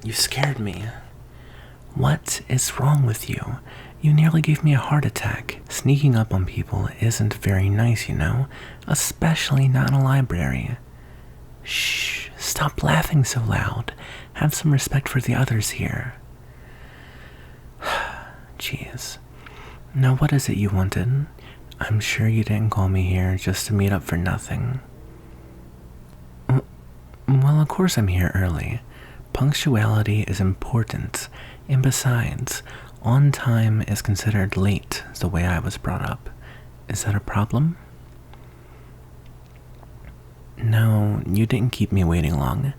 You scared me. What is wrong with you? You nearly gave me a heart attack. Sneaking up on people isn't very nice, you know, especially not in a library. Shh, stop laughing so loud. Have some respect for the others here. Jeez. Now what is it you wanted? I'm sure you didn't call me here just to meet up for nothing. Well, of course I'm here early. Punctuality is important, and besides, on time is considered late, the way I was brought up. Is that a problem? No, you didn't keep me waiting long.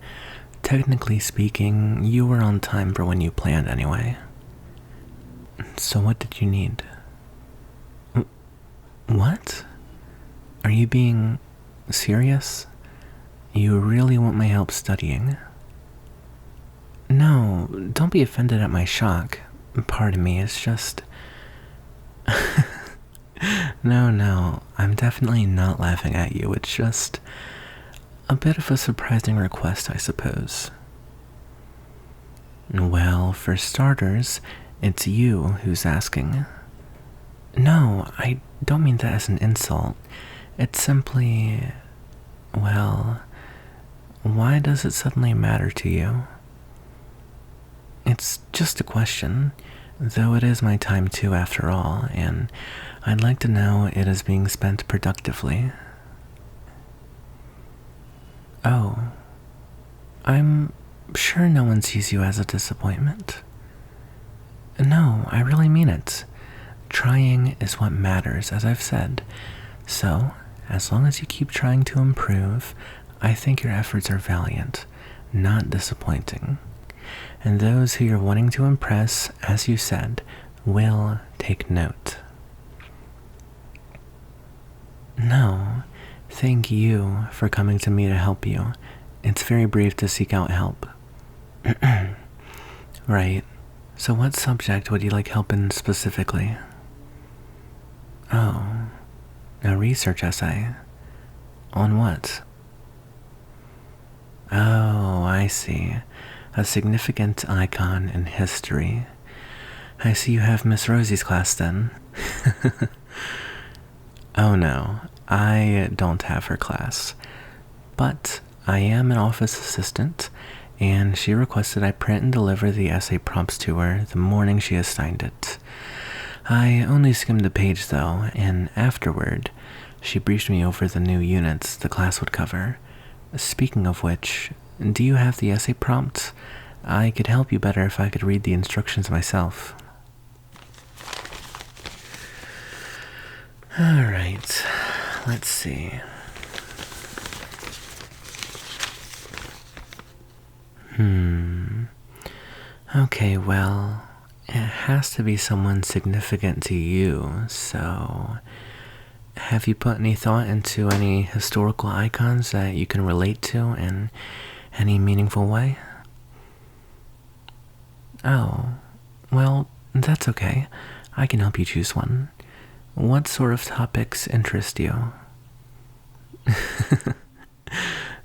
Technically speaking, you were on time for when you planned anyway. So what did you need? What? Are you being serious? You really want my help studying? No, don't be offended at my shock. Pardon me, it's just... No, I'm definitely not laughing at you. It's just a bit of a surprising request, I suppose. Well, for starters, it's you who's asking. No, I don't mean that as an insult. It's simply... well, why does it suddenly matter to you? It's just a question, though it is my time too after all, and I'd like to know it is being spent productively. Oh, I'm sure no one sees you as a disappointment. No, I really mean it. Trying is what matters, as I've said. So, as long as you keep trying to improve, I think your efforts are valiant, not disappointing. And those who you're wanting to impress, as you said, will take note. No, thank you for coming to me to help you. It's very brave to seek out help. Right. So what subject would you like help in specifically? Oh, a research essay. On what? Oh, I see. A significant icon in history. I see you have Miss Rosie's class then. Oh no, I don't have her class. But I am an office assistant, and she requested I print and deliver the essay prompts to her the morning she assigned it. I only skimmed the page though, and afterward, she briefed me over the new units the class would cover. Speaking of which, do you have the essay prompt? I could help you better if I could read the instructions myself. Alright, let's see. Okay, well, it has to be someone significant to you, so... have you put any thought into any historical icons that you can relate to in any meaningful way? Oh, well, that's okay. I can help you choose one. What sort of topics interest you?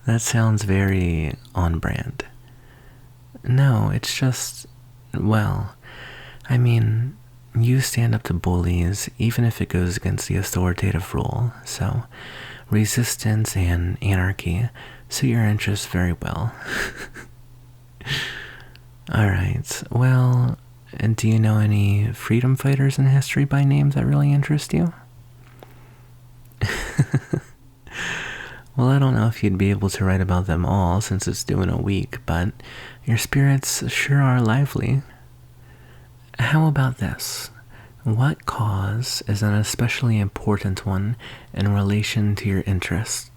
That sounds very on brand. No, it's just, well, I mean, you stand up to bullies even if it goes against the authoritative rule, so resistance and anarchy suit your interests very well. Alright, well, do you know any freedom fighters in history by name that really interest you? Well, I don't know if you'd be able to write about them all since it's due in a week, but your spirits sure are lively. How about this? What cause is an especially important one in relation to your interest?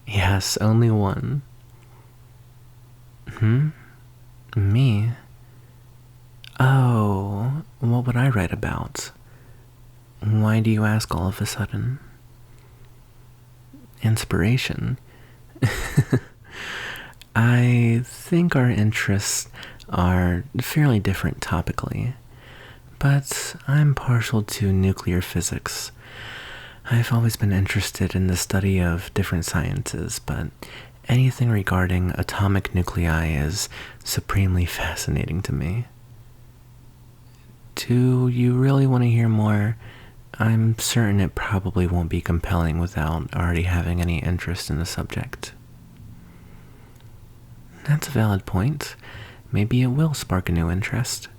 Yes, only one. Me? Oh, what would I write about? Why do you ask all of a sudden? Inspiration. I think our interests are fairly different topically, but I'm partial to nuclear physics. I've always been interested in the study of different sciences, but Anything regarding atomic nuclei is supremely fascinating to me. Do you really want to hear more? I'm certain it probably won't be compelling without already having any interest in the subject. That's a valid point. Maybe it will spark a new interest.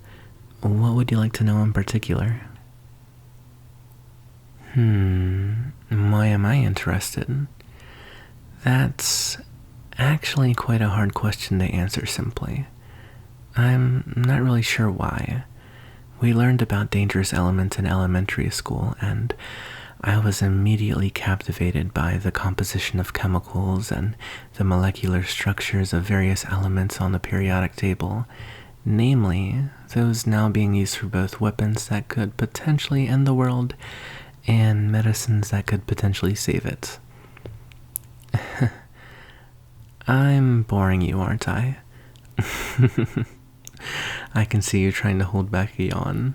What would you like to know in particular? Why am I interested? That's actually quite a hard question to answer simply. I'm not really sure why. We learned about dangerous elements in elementary school, and I was immediately captivated by the composition of chemicals and the molecular structures of various elements on the periodic table, namely those now being used for both weapons that could potentially end the world and medicines that could potentially save it. I'm boring you, aren't I? I can see you trying to hold back a yawn.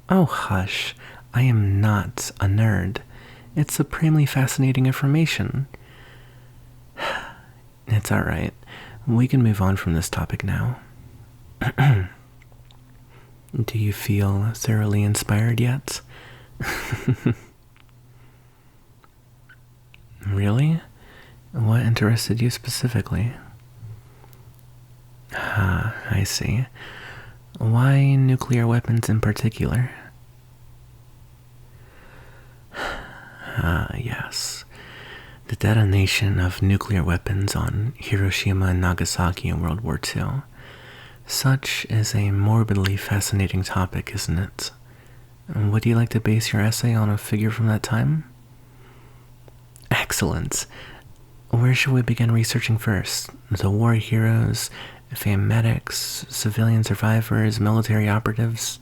Oh, hush. I am not a nerd. It's supremely fascinating information. It's alright. We can move on from this topic now. Do you feel thoroughly inspired yet? Really? What interested you specifically? I see. Why nuclear weapons in particular? Yes. The detonation of nuclear weapons on Hiroshima and Nagasaki in World War II. Such is a morbidly fascinating topic, isn't it? Would you like to base your essay on a figure from that time? Excellent. Where should we begin researching first? The war heroes, fam medics, civilian survivors, military operatives?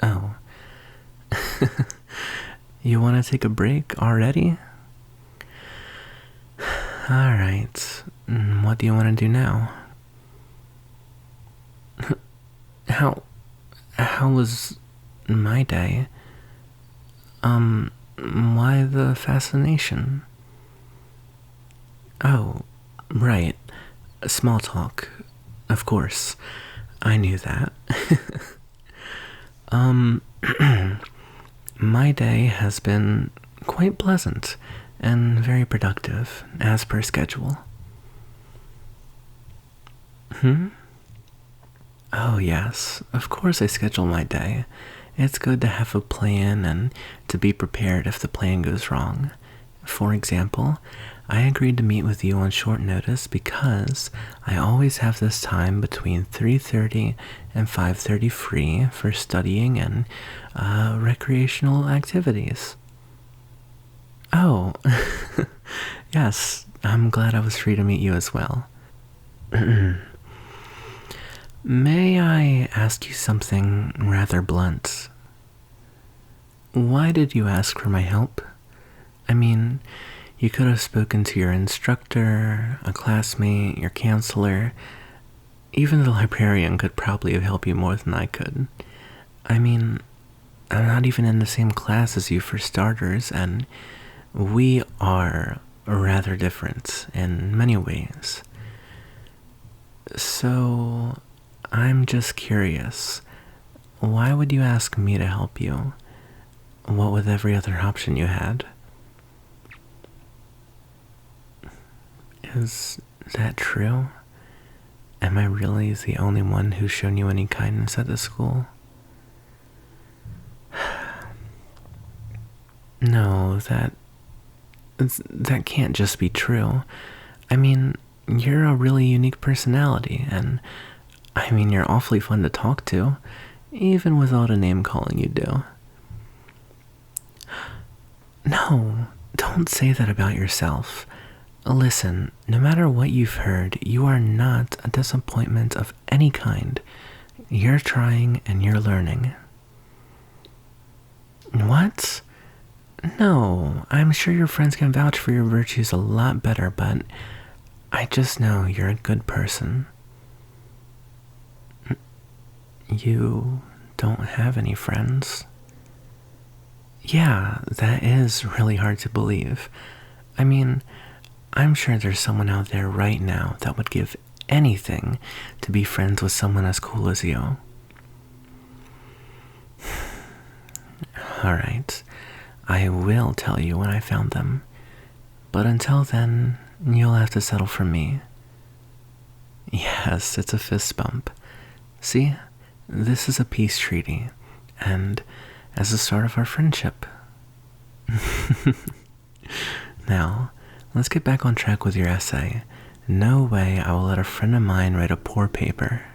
Oh. You want to take a break already? Alright. What do you want to do now? How was my day? Why the fascination? Oh, right. Small talk. Of course. I knew that. My day has been quite pleasant and very productive, as per schedule. Oh yes, of course I schedule my day. It's good to have a plan and to be prepared if the plan goes wrong. For example, I agreed to meet with you on short notice because I always have this time between 3:30 and 5:30 free for studying and recreational activities. Oh, yes, I'm glad I was free to meet you as well. May I ask you something rather blunt? Why did you ask for my help? I mean, you could have spoken to your instructor, a classmate, your counselor. Even the librarian could probably have helped you more than I could. I mean, I'm not even in the same class as you for starters, and we are rather different in many ways. So, I'm just curious. Why would you ask me to help you? What with every other option you had? Is that true? Am I really the only one who's shown you any kindness at the school? No, that can't just be true. I mean, you're a really unique personality, and I mean, you're awfully fun to talk to, even without a name calling you do. No, don't say that about yourself. Listen, no matter what you've heard, you are not a disappointment of any kind. You're trying and you're learning. What? No, I'm sure your friends can vouch for your virtues a lot better, but I just know you're a good person. You don't have any friends? Yeah, that is really hard to believe. I mean, I'm sure there's someone out there right now that would give anything to be friends with someone as cool as you. Alright, I will tell you when I found them. But until then, you'll have to settle for me. Yes, it's a fist bump. See, this is a peace treaty, and as the start of our friendship. Now, let's get back on track with your essay. No way I will let a friend of mine write a poor paper.